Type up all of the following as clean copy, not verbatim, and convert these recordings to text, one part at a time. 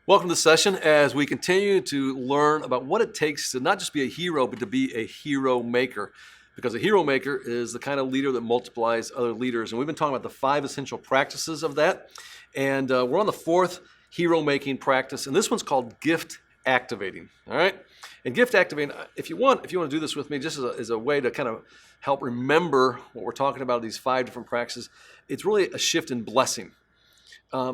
Welcome to the session as we continue to learn about what it takes to not just be a hero, but to be a hero maker. Because a hero maker is the kind of leader that multiplies other leaders. And we've been talking about the 5 essential practices of that. And we're on the 4th hero making practice. And this one's called gift activating. All right. And gift activating, if you want to do this with me, just as a way to kind of help remember what we're talking about, these 5 different practices, it's really a shift in blessing.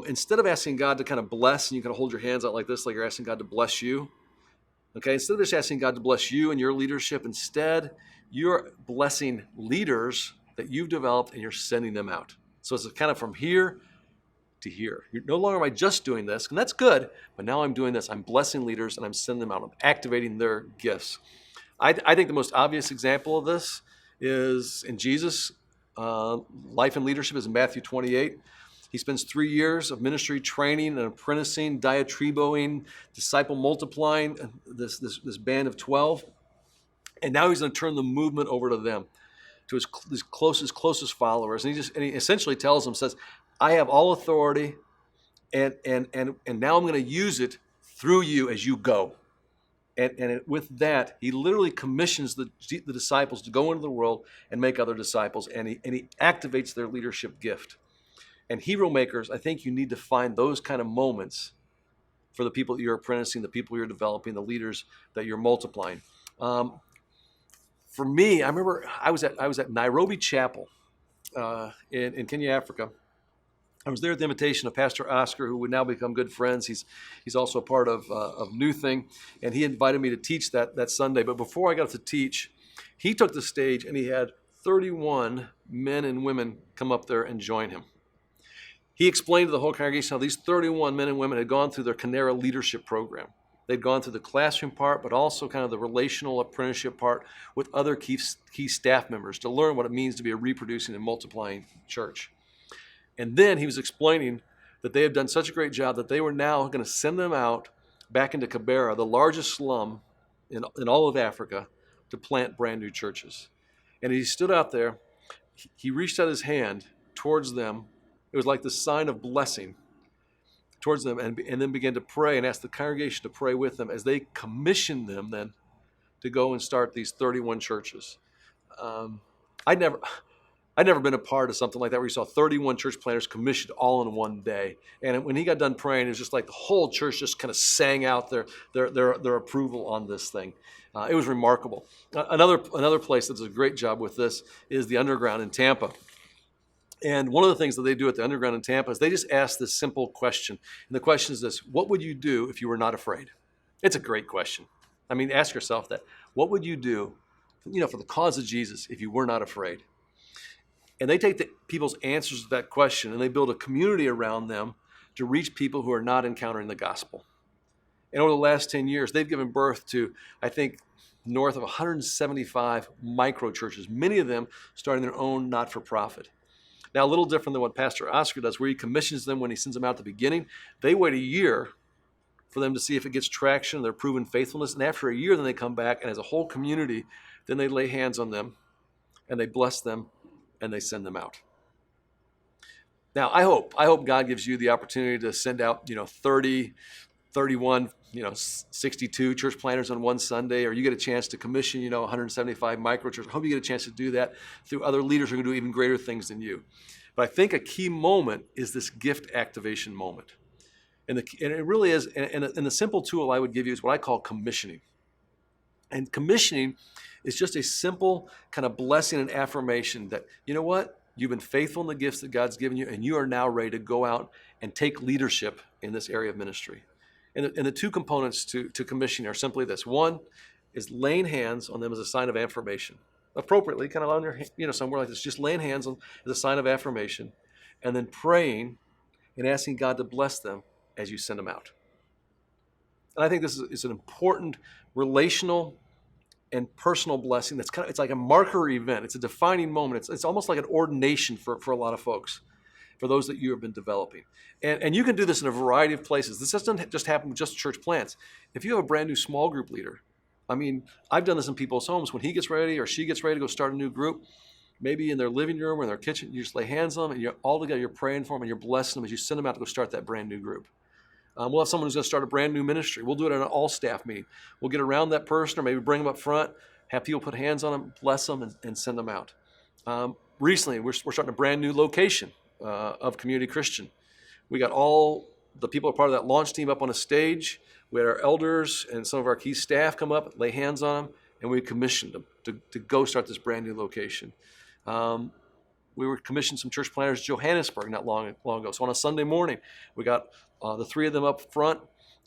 Instead of asking God to kind of bless, and you kind of hold your hands out like this, like you're asking God to bless you. Okay, instead of just asking God to bless you and your leadership, instead you're blessing leaders that you've developed and you're sending them out. So it's kind of from here to here. You're no longer am I just doing this, and that's good, but now I'm doing this. I'm blessing leaders and I'm sending them out. I'm activating their gifts. I think the most obvious example of this is in Jesus' life and leadership is in Matthew 28. He spends 3 years of ministry training and apprenticing, diatriboing, disciple multiplying this band of 12. And now he's going to turn the movement over to them, to his closest followers. And he essentially tells them, says, I have all authority, and now I'm going to use it through you as you go. And with that, he literally commissions the disciples to go into the world and make other disciples, and he activates their leadership gift. And hero makers, I think you need to find those kind of moments for the people that you're apprenticing, the people you're developing, the leaders that you're multiplying. For me, I remember I was at Nairobi Chapel in Kenya, Africa. I was there at the invitation of Pastor Oscar, who would now become good friends. He's also a part of New Thing, and he invited me to teach that Sunday. But before I got to teach, he took the stage and he had 31 men and women come up there and join him. He explained to the whole congregation how these 31 men and women had gone through their Canera leadership program. They'd gone through the classroom part, but also kind of the relational apprenticeship part with other key staff members to learn what it means to be a reproducing and multiplying church. And then he was explaining that they had done such a great job that they were now going to send them out back into Kibera, the largest slum in all of Africa, to plant brand new churches. And he stood out there, he reached out his hand towards them. It was like the sign of blessing towards them, and then began to pray and ask the congregation to pray with them as they commissioned them then to go and start these 31 churches. I'd never been a part of something like that where you saw 31 church planters commissioned all in one day. And when he got done praying, it was just like the whole church just kind of sang out their approval on this thing. It was remarkable. Another place that does a great job with this is the Underground in Tampa. And one of the things that they do at the Underground in Tampa is they just ask this simple question. And the question is this: what would you do if you were not afraid? It's a great question. I mean, ask yourself that. What would you do, for the cause of Jesus if you were not afraid? And they take people's answers to that question and they build a community around them to reach people who are not encountering the gospel. And over the last 10 years, they've given birth to, I think, north of 175 micro churches, many of them starting their own not-for-profit. Now, a little different than what Pastor Oscar does, where he commissions them when he sends them out at the beginning. They wait a year for them to see if it gets traction, their proven faithfulness. And after a year, then they come back, and as a whole community, then they lay hands on them, and they bless them, and they send them out. Now, I hope God gives you the opportunity to send out, 30, 31, 62 church planters on one Sunday, or you get a chance to commission, 175 micro churches. I hope you get a chance to do that through other leaders who are going to do even greater things than you. But I think a key moment is this gift activation moment. And it really is, and the simple tool I would give you is what I call commissioning. And commissioning is just a simple kind of blessing and affirmation that, you know what? You've been faithful in the gifts that God's given you, and you are now ready to go out and take leadership in this area of ministry. And the 2 components to commissioning are simply this. One is laying hands on them as a sign of affirmation. Appropriately, kind of on your, somewhere like this, just laying hands on as a sign of affirmation, and then praying and asking God to bless them as you send them out. And I think this is an important relational and personal blessing it's like a marker event. It's a defining moment. It's almost like an ordination for a lot of folks, for those that you have been developing. And you can do this in a variety of places. This doesn't just happen with just church plants. If you have a brand new small group leader, I've done this in people's homes. When he gets ready or she gets ready to go start a new group, maybe in their living room or in their kitchen, you just lay hands on them and you're all together, you're praying for them and you're blessing them as you send them out to go start that brand new group. We'll have someone who's going to start a brand new ministry. We'll do it at an all-staff meeting. We'll get around that person or maybe bring them up front, have people put hands on them, bless them, and send them out. Recently, we're starting a brand new location of Community Christian. We got all the people who are part of that launch team up on a stage. We had our elders and some of our key staff come up, lay hands on them, and we commissioned them to go start this brand new location. We were commissioned some church planners in Johannesburg not long ago. So on a Sunday morning, we got the three of them up front.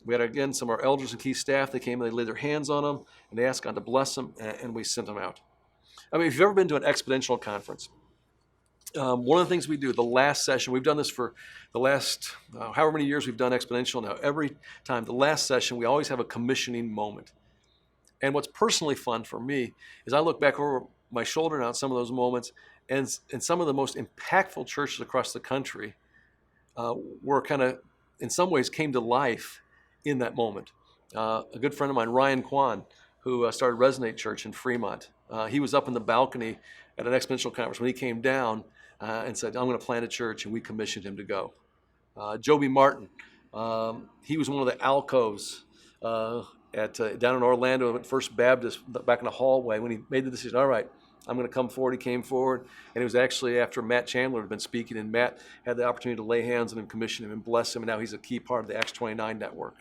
We had, again, some of our elders and key staff. They came and they laid their hands on them, and they asked God to bless them, and we sent them out. I mean, if you've ever been to an exponential conference, one of the things we do, the last session, we've done this for the last however many years we've done exponential now. Every time, the last session, we always have a commissioning moment. And what's personally fun for me is I look back over my shoulder now at some of those moments, and some of the most impactful churches across the country were kind of, in some ways, came to life in that moment. A good friend of mine, Ryan Kwan, who started Resonate Church in Fremont, he was up in the balcony at an exponential conference when he came down and said, I'm going to plant a church, and we commissioned him to go. Joby Martin, he was one of the alcoves down in Orlando at First Baptist, back in the hallway, when he made the decision, all right, I'm going to come forward. He came forward, and it was actually after Matt Chandler had been speaking, and Matt had the opportunity to lay hands on him, commission him, and bless him, and now he's a key part of the Acts 29 network.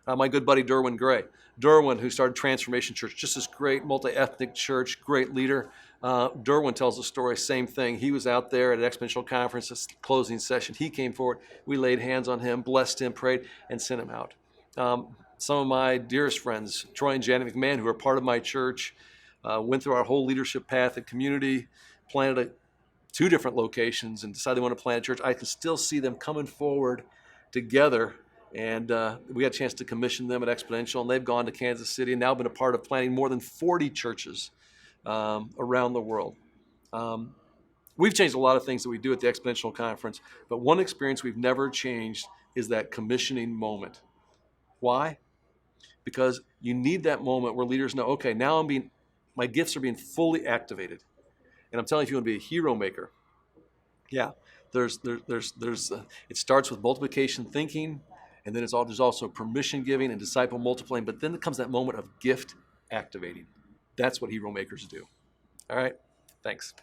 My good buddy Derwin Gray. Derwin, who started Transformation Church, just this great multi-ethnic church, great leader. Derwin tells the story, same thing. He was out there at an exponential conference, this closing session. He came forward. We laid hands on him, blessed him, prayed, and sent him out. Some of my dearest friends, Troy and Janet McMahon, who are part of my church, went through our whole leadership path at Community, planted 2 different locations, and decided they want to plant a church. I can still see them coming forward together, and we had a chance to commission them at Exponential, and they've gone to Kansas City and now been a part of planting more than 40 churches around the world. We've changed a lot of things that we do at the Exponential Conference, but one experience we've never changed is that commissioning moment. Why? Because you need that moment where leaders know, okay, now my gifts are being fully activated. And I'm telling you, if you want to be a hero maker, yeah, it starts with multiplication thinking, and then there's also permission giving and disciple multiplying, but then comes that moment of gift activating. That's what hero makers do. All right, thanks.